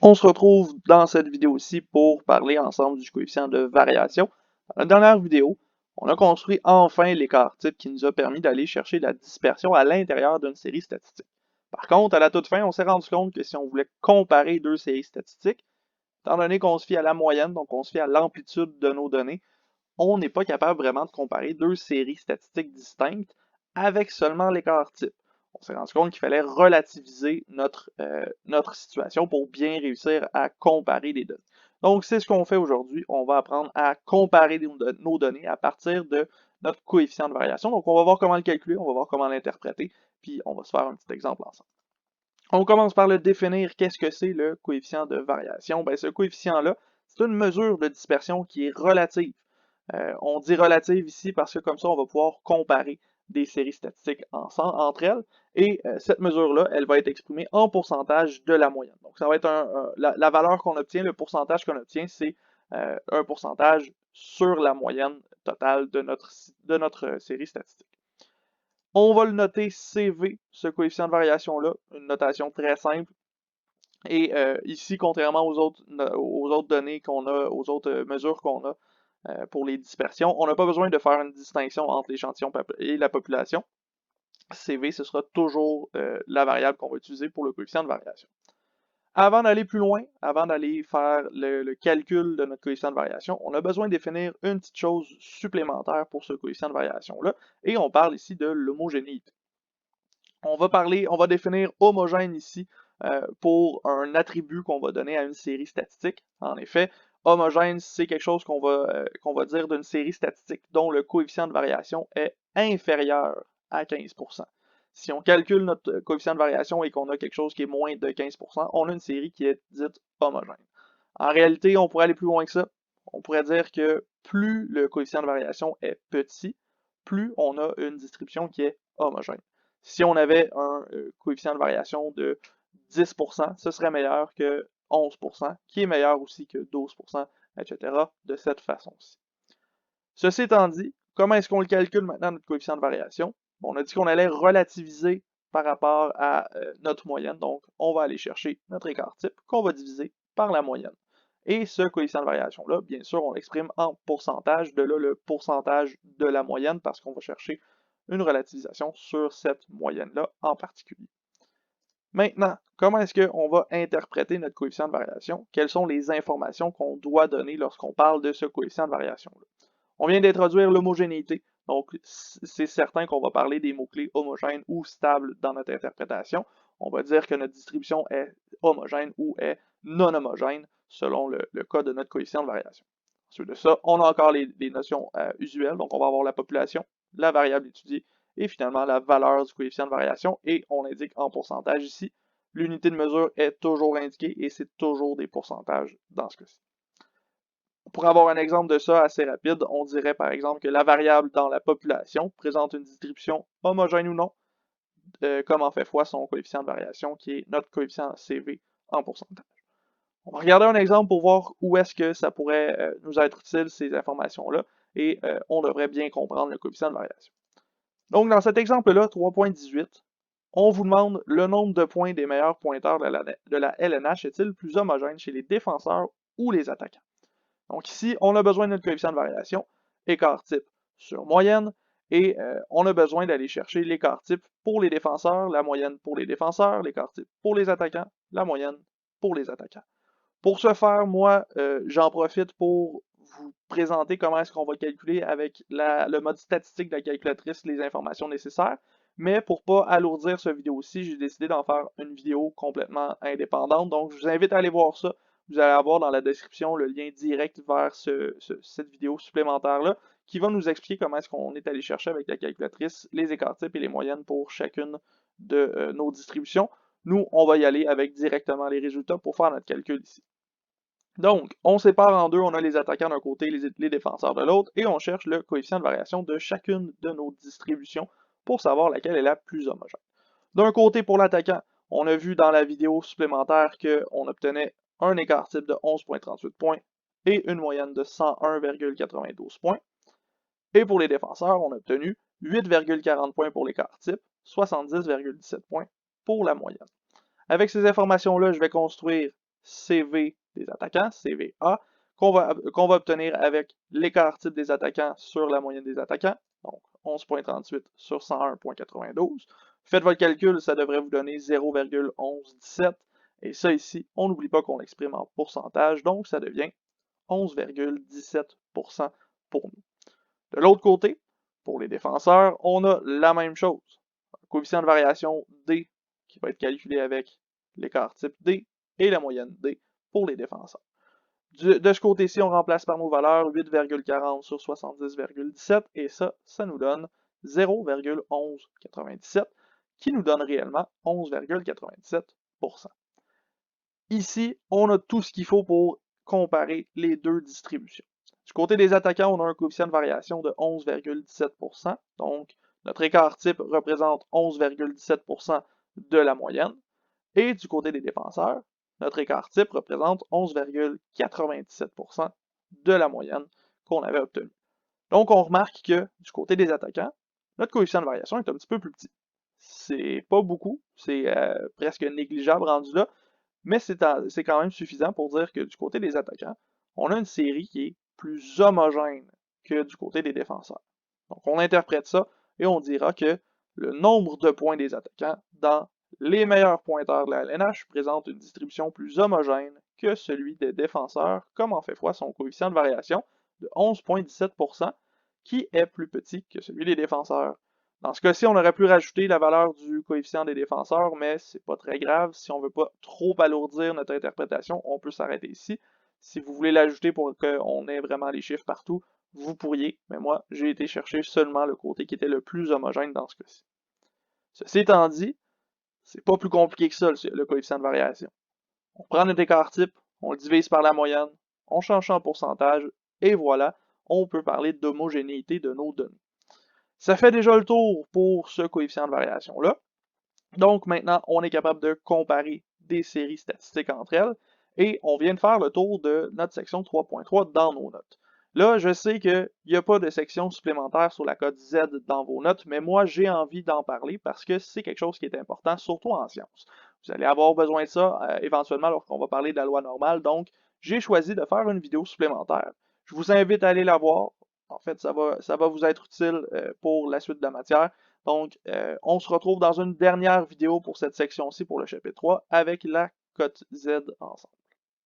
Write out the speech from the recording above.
On se retrouve dans cette vidéo-ci pour parler ensemble du coefficient de variation. Dans la dernière vidéo, on a construit enfin l'écart type qui nous a permis d'aller chercher la dispersion à l'intérieur d'une série statistique. Par contre, à la toute fin, on s'est rendu compte que si on voulait comparer deux séries statistiques, étant donné qu'on se fie à la moyenne, donc on se fie à l'amplitude de nos données, on n'est pas capable vraiment de comparer deux séries statistiques distinctes avec seulement l'écart type. On s'est rendu compte qu'il fallait relativiser notre situation pour bien réussir à comparer les données. Donc, c'est ce qu'on fait aujourd'hui. On va apprendre à comparer nos données à partir de notre coefficient de variation. Donc, on va voir comment le calculer, on va voir comment l'interpréter, puis on va se faire un petit exemple ensemble. On commence par le définir. Qu'est-ce que c'est le coefficient de variation? Bien, ce coefficient-là, c'est une mesure de dispersion qui est relative. On dit relative ici parce que comme ça, on va pouvoir comparer des séries statistiques entre elles. Et cette mesure-là, elle va être exprimée en pourcentage de la moyenne. Donc, ça va être la valeur qu'on obtient, le pourcentage qu'on obtient, c'est un pourcentage sur la moyenne totale de notre série statistique. On va le noter CV, ce coefficient de variation-là, une notation très simple. Et ici, contrairement aux autres données qu'on a, aux autres mesures qu'on a pour les dispersions, on n'a pas besoin de faire une distinction entre l'échantillon et la population. CV, ce sera toujours la variable qu'on va utiliser pour le coefficient de variation. Avant d'aller plus loin, avant d'aller faire le calcul de notre coefficient de variation, on a besoin de définir une petite chose supplémentaire pour ce coefficient de variation-là, et on parle ici de l'homogénéité. On va définir homogène ici pour un attribut qu'on va donner à une série statistique. En effet, homogène, c'est quelque chose qu'on va dire d'une série statistique dont le coefficient de variation est inférieur à 15%. Si on calcule notre coefficient de variation et qu'on a quelque chose qui est moins de 15%, on a une série qui est dite homogène. En réalité, on pourrait aller plus loin que ça. On pourrait dire que plus le coefficient de variation est petit, plus on a une distribution qui est homogène. Si on avait un coefficient de variation de 10%, ce serait meilleur que 11%, qui est meilleur aussi que 12%, etc. de cette façon-ci. Ceci étant dit, comment est-ce qu'on le calcule maintenant, notre coefficient de variation? Bon, on a dit qu'on allait relativiser par rapport à notre moyenne, donc on va aller chercher notre écart type qu'on va diviser par la moyenne. Et ce coefficient de variation-là, bien sûr, on l'exprime en pourcentage, de là le pourcentage de la moyenne parce qu'on va chercher une relativisation sur cette moyenne-là en particulier. Maintenant, comment est-ce qu'on va interpréter notre coefficient de variation? Quelles sont les informations qu'on doit donner lorsqu'on parle de ce coefficient de variation-là? On vient d'introduire l'homogénéité, donc c'est certain qu'on va parler des mots-clés homogènes ou stables dans notre interprétation. On va dire que notre distribution est homogène ou est non homogène selon le cas de notre coefficient de variation. Ensuite de ça, on a encore les notions usuelles, donc on va avoir la population, la variable étudiée, et finalement la valeur du coefficient de variation, et on l'indique en pourcentage ici. L'unité de mesure est toujours indiquée, et c'est toujours des pourcentages dans ce cas-ci. Pour avoir un exemple de ça assez rapide, on dirait par exemple que la variable dans la population présente une distribution homogène ou non, comme en fait fois son coefficient de variation, qui est notre coefficient CV en pourcentage. On va regarder un exemple pour voir où est-ce que ça pourrait nous être utile, ces informations-là, et on devrait bien comprendre le coefficient de variation. Donc, dans cet exemple-là, 3.18, on vous demande le nombre de points des meilleurs pointeurs de la LNH est-il plus homogène chez les défenseurs ou les attaquants? Donc ici, on a besoin de notre coefficient de variation, écart type sur moyenne, et on a besoin d'aller chercher l'écart type pour les défenseurs, la moyenne pour les défenseurs, l'écart type pour les attaquants, la moyenne pour les attaquants. Pour ce faire, moi, j'en profite pour vous présenter comment est-ce qu'on va calculer avec le mode statistique de la calculatrice les informations nécessaires. Mais pour ne pas alourdir cette vidéo-ci, j'ai décidé d'en faire une vidéo complètement indépendante. Donc, je vous invite à aller voir ça. Vous allez avoir dans la description le lien direct vers cette vidéo supplémentaire-là qui va nous expliquer comment est-ce qu'on est allé chercher avec la calculatrice les écarts types et les moyennes pour chacune de nos distributions. Nous, on va y aller avec directement les résultats pour faire notre calcul ici. Donc, on sépare en deux, on a les attaquants d'un côté, les défenseurs de l'autre, et on cherche le coefficient de variation de chacune de nos distributions pour savoir laquelle est la plus homogène. D'un côté, pour l'attaquant, on a vu dans la vidéo supplémentaire qu'on obtenait un écart type de 11.38 points et une moyenne de 101,92 points. Et pour les défenseurs, on a obtenu 8,40 points pour l'écart type, 70,17 points pour la moyenne. Avec ces informations-là, je vais construire CV des attaquants, CVA, qu'on va obtenir avec l'écart type des attaquants sur la moyenne des attaquants, donc 11.38 sur 101.92. Faites votre calcul, ça devrait vous donner 0,1117. Et ça ici, on n'oublie pas qu'on l'exprime en pourcentage, donc ça devient 11,17% pour nous. De l'autre côté, pour les défenseurs, on a la même chose. Un coefficient de variation D qui va être calculé avec l'écart type D et la moyenne D pour les défenseurs. De ce côté-ci, on remplace par nos valeurs 8,40 sur 70,17 et ça nous donne 0,1197 qui nous donne réellement 11,97%. Ici, on a tout ce qu'il faut pour comparer les deux distributions. Du côté des attaquants, on a un coefficient de variation de 11,17%. Donc, notre écart type représente 11,17% de la moyenne. Et du côté des défenseurs, notre écart type représente 11,97% de la moyenne qu'on avait obtenue. Donc, on remarque que du côté des attaquants, notre coefficient de variation est un petit peu plus petit. C'est pas beaucoup, c'est presque négligeable rendu là, mais c'est quand même suffisant pour dire que du côté des attaquants, on a une série qui est plus homogène que du côté des défenseurs. Donc on interprète ça et on dira que le nombre de points des attaquants dans les meilleurs pointeurs de la LNH présente une distribution plus homogène que celui des défenseurs, comme en fait foi son coefficient de variation de 11,17%, qui est plus petit que celui des défenseurs. Dans ce cas-ci, on aurait pu rajouter la valeur du coefficient des défenseurs, mais c'est pas très grave. Si on veut pas trop alourdir notre interprétation, on peut s'arrêter ici. Si vous voulez l'ajouter pour qu'on ait vraiment les chiffres partout, vous pourriez, mais moi, j'ai été chercher seulement le côté qui était le plus homogène dans ce cas-ci. Ceci étant dit, c'est pas plus compliqué que ça, le coefficient de variation. On prend notre écart type, on le divise par la moyenne, on change ça en pourcentage, et voilà, on peut parler d'homogénéité de nos données. Ça fait déjà le tour pour ce coefficient de variation-là. Donc maintenant, on est capable de comparer des séries statistiques entre elles, et on vient de faire le tour de notre section 3.3 dans nos notes. Là, je sais qu'il n'y a pas de section supplémentaire sur la cote Z dans vos notes, mais moi, j'ai envie d'en parler parce que c'est quelque chose qui est important, surtout en sciences. Vous allez avoir besoin de ça éventuellement lorsqu'on va parler de la loi normale, donc j'ai choisi de faire une vidéo supplémentaire. Je vous invite à aller la voir. En fait, ça va vous être utile pour la suite de la matière. Donc, on se retrouve dans une dernière vidéo pour cette section-ci, pour le chapitre 3, avec la cote Z ensemble.